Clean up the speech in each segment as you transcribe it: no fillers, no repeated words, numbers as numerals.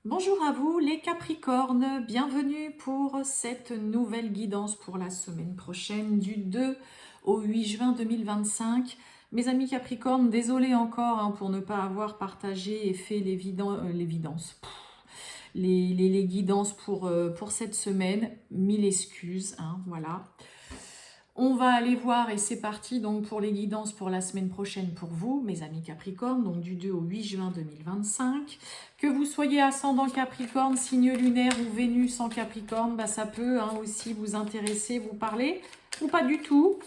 Bonjour à vous les Capricornes, bienvenue pour cette nouvelle guidance pour la semaine prochaine du 2 au 8 juin 2025. Mes amis Capricornes, désolé encore pour ne pas avoir partagé et fait les guidances pour cette semaine. Mille excuses, voilà. On va aller voir et c'est parti donc pour les guidances pour la semaine prochaine pour vous, mes amis Capricorne, donc du 2 au 8 juin 2025. Que vous soyez ascendant Capricorne, signe lunaire ou Vénus en Capricorne, ça peut aussi vous intéresser, vous parler ou pas du tout.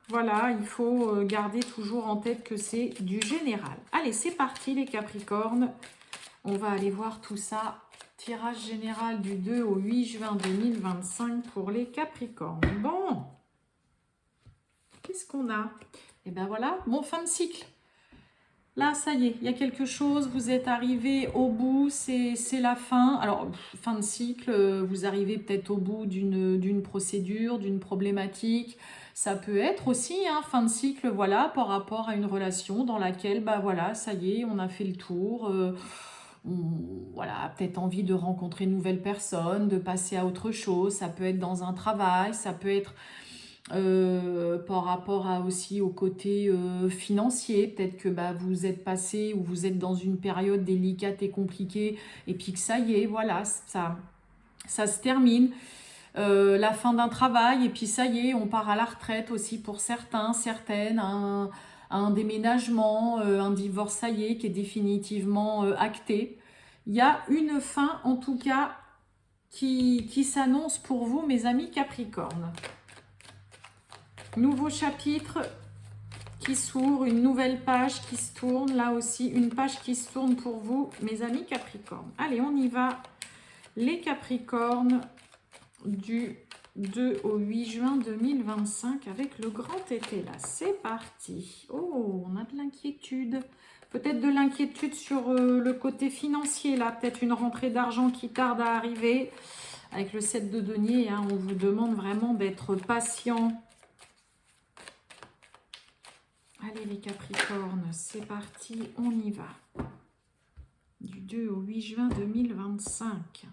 Voilà, il faut garder toujours en tête que c'est du général. Allez, c'est parti les Capricornes. On va aller voir tout ça. Tirage général du 2 au 8 juin 2025 pour les Capricornes. Bon. Qu'est-ce qu'on a? Et ben voilà, mon fin de cycle. Là, ça y est, il y a quelque chose, vous êtes arrivé au bout, c'est la fin. Alors, fin de cycle, vous arrivez peut-être au bout d'une procédure, d'une problématique. Ça peut être aussi, fin de cycle, voilà, par rapport à une relation dans laquelle, voilà, ça y est, on a fait le tour. Voilà, peut-être envie de rencontrer une nouvelle personne, de passer à autre chose. Ça peut être dans un travail, ça peut être par rapport aussi au côté financier, peut-être que vous êtes passé ou vous êtes dans une période délicate et compliquée et puis que ça y est, voilà, ça se termine. La fin d'un travail et puis ça y est, on part à la retraite aussi pour certains, certaines, un déménagement, un divorce, ça y est, qui est définitivement acté. Il y a une fin en tout cas qui s'annonce pour vous, mes amis Capricorne. Nouveau chapitre qui s'ouvre, une nouvelle page qui se tourne. Là aussi, une page qui se tourne pour vous, mes amis Capricornes. Allez, on y va. Les Capricornes du 2 au 8 juin 2025 avec le grand été là. C'est parti. Oh, on a de l'inquiétude. Peut-être de l'inquiétude sur le côté financier là. Peut-être une rentrée d'argent qui tarde à arriver. Avec le 7 de denier, on vous demande vraiment d'être patient. Allez les Capricornes, c'est parti, on y va. Du 2 au 8 juin 2025.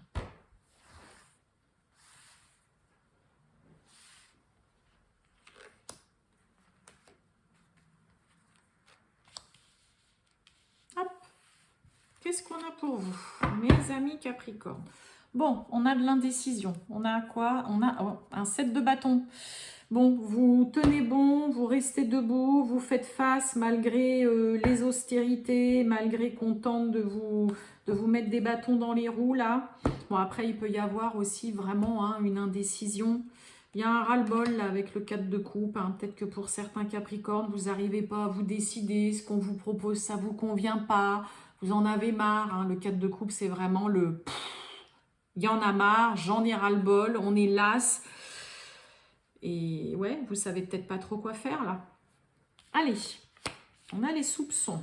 Hop. Qu'est-ce qu'on a pour vous, mes amis Capricornes? Bon, on a de l'indécision. On a quoi? On a un 7 de bâton. Bon, vous tenez bon, vous restez debout, vous faites face malgré les austérités, malgré qu'on tente de vous mettre des bâtons dans les roues là. Bon, après, il peut y avoir aussi vraiment une indécision. Il y a un ras-le-bol avec le 4 de coupe. Peut-être que pour certains Capricornes, vous n'arrivez pas à vous décider. Ce qu'on vous propose, ça ne vous convient pas. Vous en avez marre. Le 4 de coupe, c'est vraiment le... Il y en a marre, j'en ai ras-le-bol, on est las. Et ouais, vous savez peut-être pas trop quoi faire là. Allez, on a les soupçons.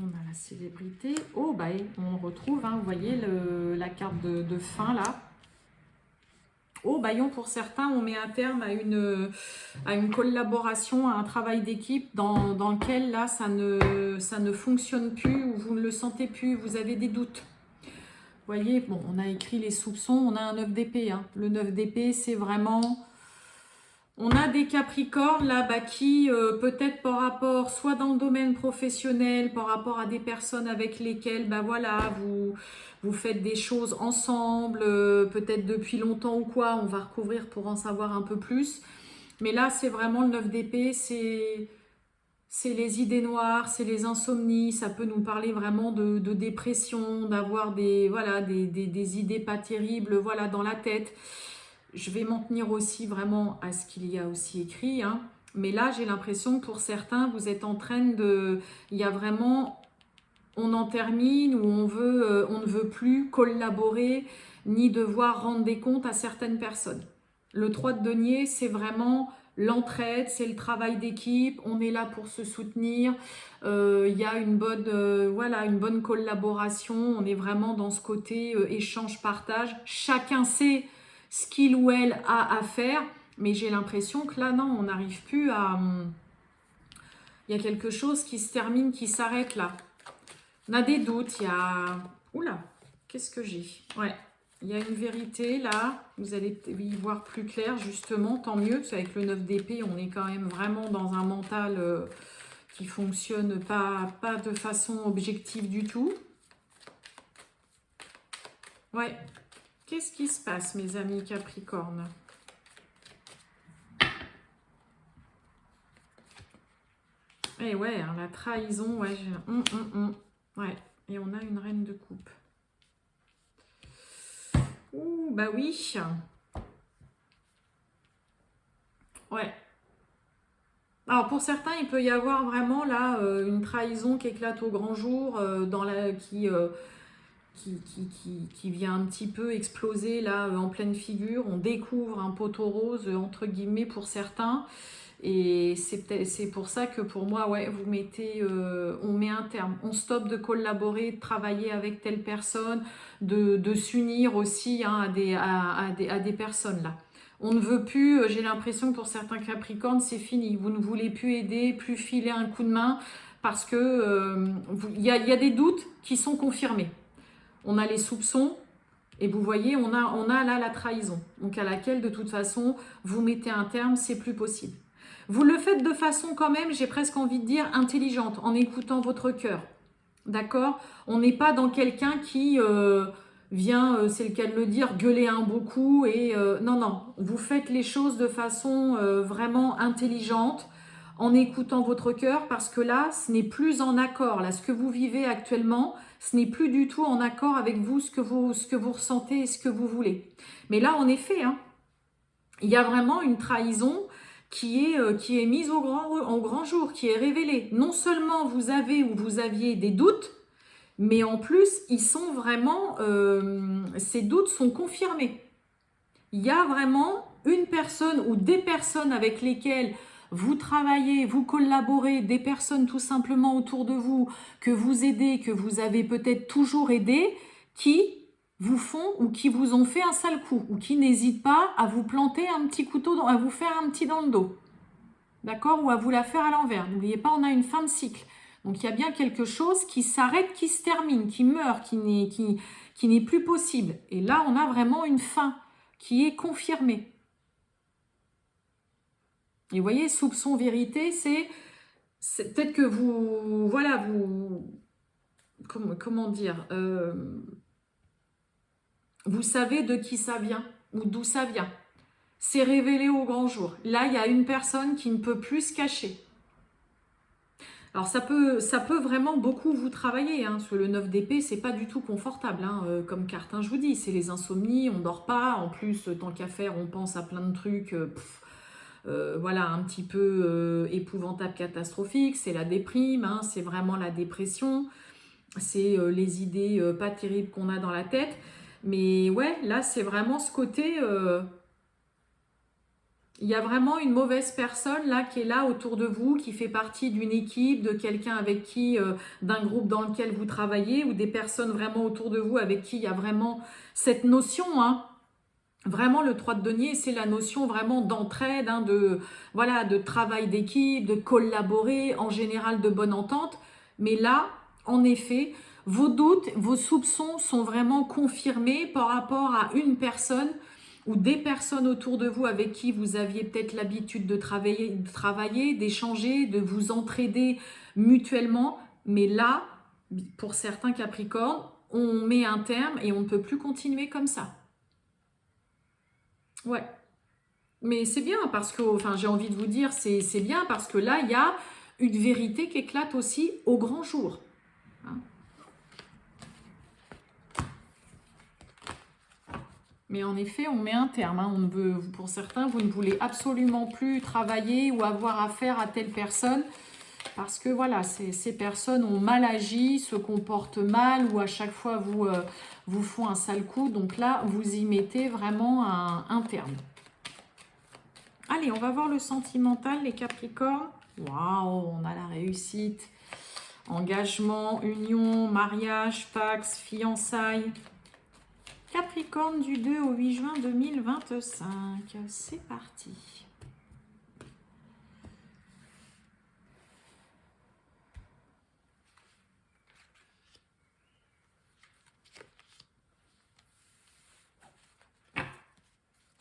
On a la célébrité. Oh, on retrouve, vous voyez, la carte de fin là. Oh, baillon, pour certains, on met un terme à une collaboration, à un travail d'équipe dans lequel là, ça ne fonctionne plus ou vous ne le sentez plus, vous avez des doutes. Vous voyez, bon, on a écrit les soupçons, on a un 9 d'épée. Le 9 d'épée, c'est vraiment... On a des Capricornes là qui, peut-être par rapport, soit dans le domaine professionnel, par rapport à des personnes avec lesquelles, voilà, vous faites des choses ensemble, peut-être depuis longtemps ou quoi, on va recouvrir pour en savoir un peu plus. Mais là, c'est vraiment le 9 d'épée, c'est les idées noires, c'est les insomnies, ça peut nous parler vraiment de dépression, d'avoir des idées pas terribles, voilà, dans la tête. Je vais m'en tenir aussi vraiment à ce qu'il y a aussi écrit. Mais là, j'ai l'impression que pour certains, vous êtes en train de... Il y a vraiment... On en termine ou on ne veut plus collaborer ni devoir rendre des comptes à certaines personnes. Le 3 de denier, c'est vraiment l'entraide, c'est le travail d'équipe. On est là pour se soutenir. Il y a une bonne collaboration. On est vraiment dans ce côté échange-partage. Chacun sait ce qu'il ou elle a à faire, mais j'ai l'impression que là, non, on n'arrive plus à... Il y a quelque chose qui se termine, qui s'arrête là. On a des doutes, il y a... Oula, Qu'est-ce que j'ai? Ouais, il y a une vérité là. Vous allez y voir plus clair, justement. Tant mieux, parce qu'avec le 9 d'épée, on est quand même vraiment dans un mental qui fonctionne pas de façon objective du tout. Ouais. Qu'est-ce qui se passe, mes amis Capricorne? Eh ouais, hein, la trahison, ouais. Ouais, et on a une reine de coupe. Ouh, bah oui. Ouais. Alors pour certains, il peut y avoir vraiment là une trahison qui éclate au grand jour, qui vient un petit peu exploser là en pleine figure. On découvre un poteau rose entre guillemets pour certains. Et c'est pour ça que pour moi, ouais, on met un terme. On stoppe de collaborer, de travailler avec telle personne, de s'unir aussi hein, à des personnes là. On ne veut plus, j'ai l'impression que pour certains Capricornes, c'est fini. Vous ne voulez plus aider, plus filer un coup de main parce que y a des doutes qui sont confirmés. On a les soupçons et vous voyez, on a là la trahison. Donc à laquelle de toute façon, vous mettez un terme, c'est plus possible. Vous le faites de façon quand même, j'ai presque envie de dire, intelligente, en écoutant votre cœur. D'accord? On n'est pas dans quelqu'un qui vient, c'est le cas de le dire, gueuler un beau coup. Non, non, vous faites les choses de façon vraiment intelligente, en écoutant votre cœur, parce que là, ce n'est plus en accord. Là, ce que vous vivez actuellement, ce n'est plus du tout en accord avec vous, ce que vous ressentez et ce que vous voulez. Mais là, en effet, hein, il y a vraiment une trahison qui est mise au grand jour, qui est révélée. Non seulement vous avez ou vous aviez des doutes, mais en plus, ils sont vraiment, ces doutes sont confirmés. Il y a vraiment une personne ou des personnes avec lesquelles vous travaillez, vous collaborez, des personnes tout simplement autour de vous, que vous aidez, que vous avez peut-être toujours aidé, qui vous font ou qui vous ont fait un sale coup, ou qui n'hésitent pas à vous planter un petit couteau, à vous faire un petit dans le dos. D'accord? Ou à vous la faire à l'envers. N'oubliez pas, on a une fin de cycle. Donc il y a bien quelque chose qui s'arrête, qui se termine, qui meurt, qui n'est plus possible. Et là, on a vraiment une fin qui est confirmée. Et vous voyez, soupçon, vérité, c'est peut-être que vous, voilà, comment dire, vous savez de qui ça vient ou d'où ça vient. C'est révélé au grand jour. Là, il y a une personne qui ne peut plus se cacher. Alors ça peut vraiment beaucoup vous travailler, hein, parce que le 9 d'épée, c'est pas du tout confortable hein, comme carte, hein, je vous dis, c'est les insomnies, on dort pas, en plus, tant qu'à faire, on pense à plein de trucs, voilà, un petit peu épouvantable, catastrophique, c'est la déprime, hein, c'est vraiment la dépression, c'est les idées pas terribles qu'on a dans la tête, mais ouais, là, c'est vraiment ce côté... il y a vraiment une mauvaise personne là qui est là autour de vous, qui fait partie d'une équipe, de quelqu'un avec qui, d'un groupe dans lequel vous travaillez, ou des personnes vraiment autour de vous avec qui il y a vraiment cette notion, hein. Vraiment le 3 de denier, c'est la notion vraiment d'entraide, hein, voilà, de travail d'équipe, de collaborer, en général de bonne entente. Mais là, en effet, vos doutes, vos soupçons sont vraiment confirmés par rapport à une personne ou des personnes autour de vous avec qui vous aviez peut-être l'habitude de travailler, d'échanger, de vous entraider mutuellement. Mais là, pour certains Capricornes, on met un terme et on ne peut plus continuer comme ça. Ouais. Mais c'est bien parce que, enfin, j'ai envie de vous dire, c'est bien parce que là, il y a une vérité qui éclate aussi au grand jour. Hein. Mais en effet, on met un terme. Hein. On ne veut, pour certains, vous ne voulez absolument plus travailler ou avoir affaire à telle personne parce que voilà, ces personnes ont mal agi, se comportent mal ou à chaque fois vous font un sale coup. Donc là, vous y mettez vraiment un terme. Allez, on va voir le sentimental, les Capricornes. Waouh, on a la réussite. Engagement, union, mariage, taxe, fiançailles. Capricorne du 2 au 8 juin 2025. C'est parti.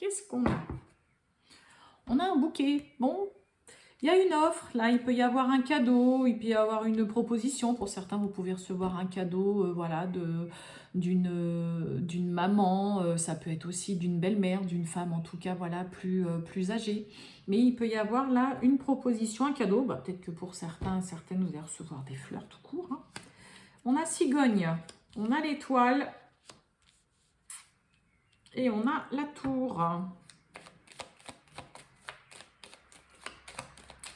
Qu'est-ce qu'on a? On a un bouquet. Bon, il y a une offre. Là, il peut y avoir un cadeau, il peut y avoir une proposition. Pour certains, vous pouvez recevoir un cadeau voilà, d'une maman. Ça peut être aussi d'une belle-mère, d'une femme en tout cas voilà, plus âgée. Mais il peut y avoir là une proposition, un cadeau. Bah, peut-être que pour certains, certaines, vous allez recevoir des fleurs tout court. Hein. On a cigogne, on a l'étoile et on a la tour.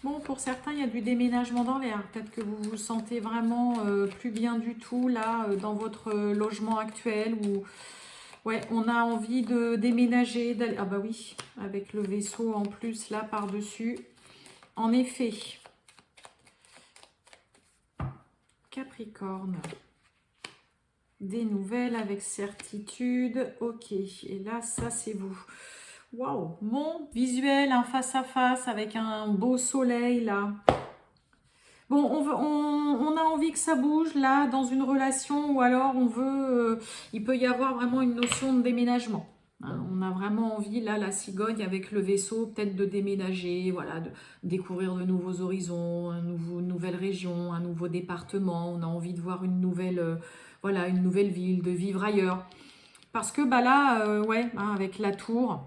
Bon, pour certains, il y a du déménagement dans l'air. Peut-être que vous vous sentez vraiment plus bien du tout là dans votre logement actuel. Ou ouais, on a envie de déménager. Ah bah oui, avec le vaisseau en plus là par-dessus. En effet. Capricorne. Des nouvelles avec certitude. Ok, et là, ça c'est vous. Waouh, bon visuel, un face à face avec un beau soleil là. Bon, on a envie que ça bouge là dans une relation ou alors on veut, il peut y avoir vraiment une notion de déménagement. Hein, on a vraiment envie là, la cigogne avec le vaisseau, peut-être de déménager, voilà, de découvrir de nouveaux horizons, une nouvelle région, un nouveau département. On a envie de voir une nouvelle, voilà, une nouvelle ville, de vivre ailleurs. Parce que bah là, ouais, hein, avec la tour.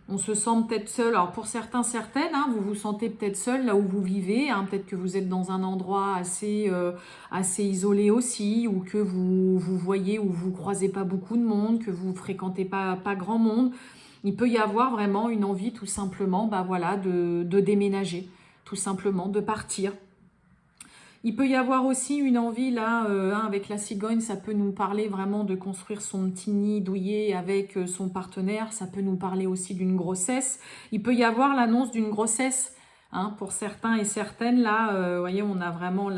On se sent peut-être seul. Alors pour certains, certaines, hein, vous vous sentez peut-être seul là où vous vivez. Hein, peut-être que vous êtes dans un endroit assez isolé aussi, ou que vous voyez où vous croisez pas beaucoup de monde, que vous fréquentez pas grand monde. Il peut y avoir vraiment une envie tout simplement bah, voilà, de déménager, tout simplement, de partir. Il peut y avoir aussi une envie, là, avec la cigogne, ça peut nous parler vraiment de construire son petit nid douillet avec son partenaire. Ça peut nous parler aussi d'une grossesse. Il peut y avoir l'annonce d'une grossesse, hein, pour certains et certaines. Là, vous voyez, on a vraiment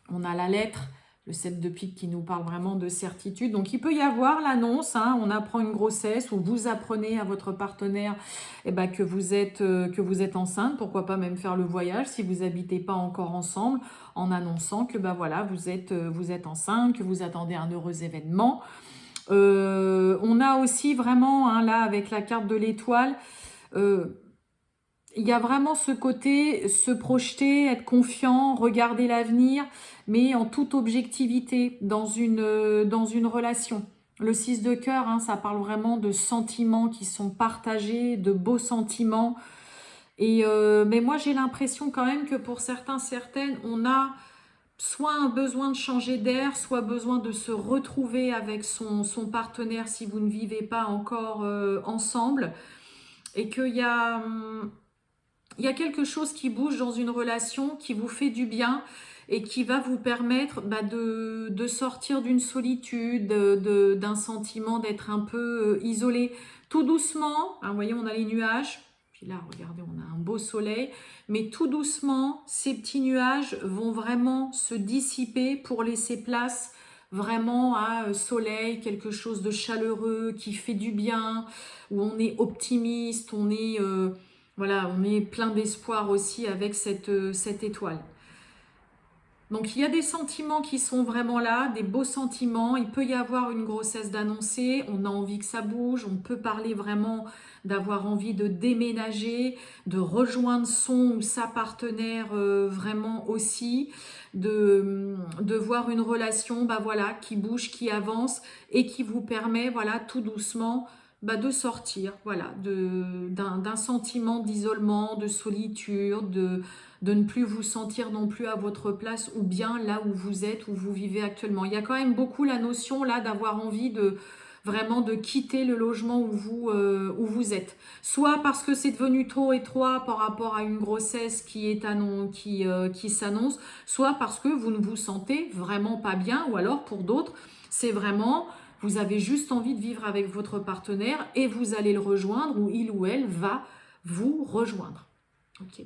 on a la lettre, le 7 de pique qui nous parle vraiment de certitude. Donc, il peut y avoir l'annonce, hein, on apprend une grossesse ou vous apprenez à votre partenaire que vous êtes enceinte. Pourquoi pas même faire le voyage si vous n'habitez pas encore ensemble, en annonçant que bah voilà, vous êtes enceinte, que vous attendez un heureux événement. On a aussi vraiment, hein, là, avec la carte de l'étoile, il y a vraiment ce côté, se projeter, être confiant, regarder l'avenir, mais en toute objectivité, dans une relation. Le 6 de cœur, hein, ça parle vraiment de sentiments qui sont partagés, de beaux sentiments. Et mais moi, j'ai l'impression quand même que pour certains, certaines, on a soit un besoin de changer d'air, soit besoin de se retrouver avec son partenaire si vous ne vivez pas encore ensemble. Et qu'il y a... il y a quelque chose qui bouge dans une relation, qui vous fait du bien et qui va vous permettre bah, de sortir d'une solitude, d'un sentiment d'être un peu isolé. Tout doucement, hein, vous voyez, on a les nuages. Puis là, regardez, on a un beau soleil. Mais tout doucement, ces petits nuages vont vraiment se dissiper pour laisser place vraiment à soleil, quelque chose de chaleureux, qui fait du bien, où on est optimiste, on est... voilà, on est plein d'espoir aussi avec cette étoile. Donc, il y a des sentiments qui sont vraiment là, des beaux sentiments. Il peut y avoir une grossesse d'annoncer, on a envie que ça bouge. On peut parler vraiment d'avoir envie de déménager, de rejoindre son ou sa partenaire vraiment aussi, de voir une relation bah voilà, qui bouge, qui avance et qui vous permet voilà, tout doucement bah, de sortir voilà, d'un sentiment d'isolement, de solitude, de ne plus vous sentir non plus à votre place ou bien là où vous êtes, où vous vivez actuellement. Il y a quand même beaucoup la notion là d'avoir envie de vraiment de quitter le logement où vous êtes. Soit parce que c'est devenu trop étroit par rapport à une grossesse qui s'annonce, soit parce que vous ne vous sentez vraiment pas bien, ou alors pour d'autres, c'est vraiment... Vous avez juste envie de vivre avec votre partenaire et vous allez le rejoindre ou il ou elle va vous rejoindre. Ok.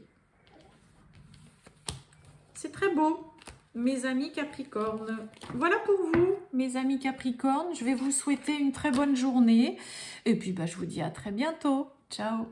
C'est très beau, mes amis Capricorne. Voilà pour vous, mes amis Capricorne. Je vais vous souhaiter une très bonne journée. Et puis, bah, je vous dis à très bientôt. Ciao.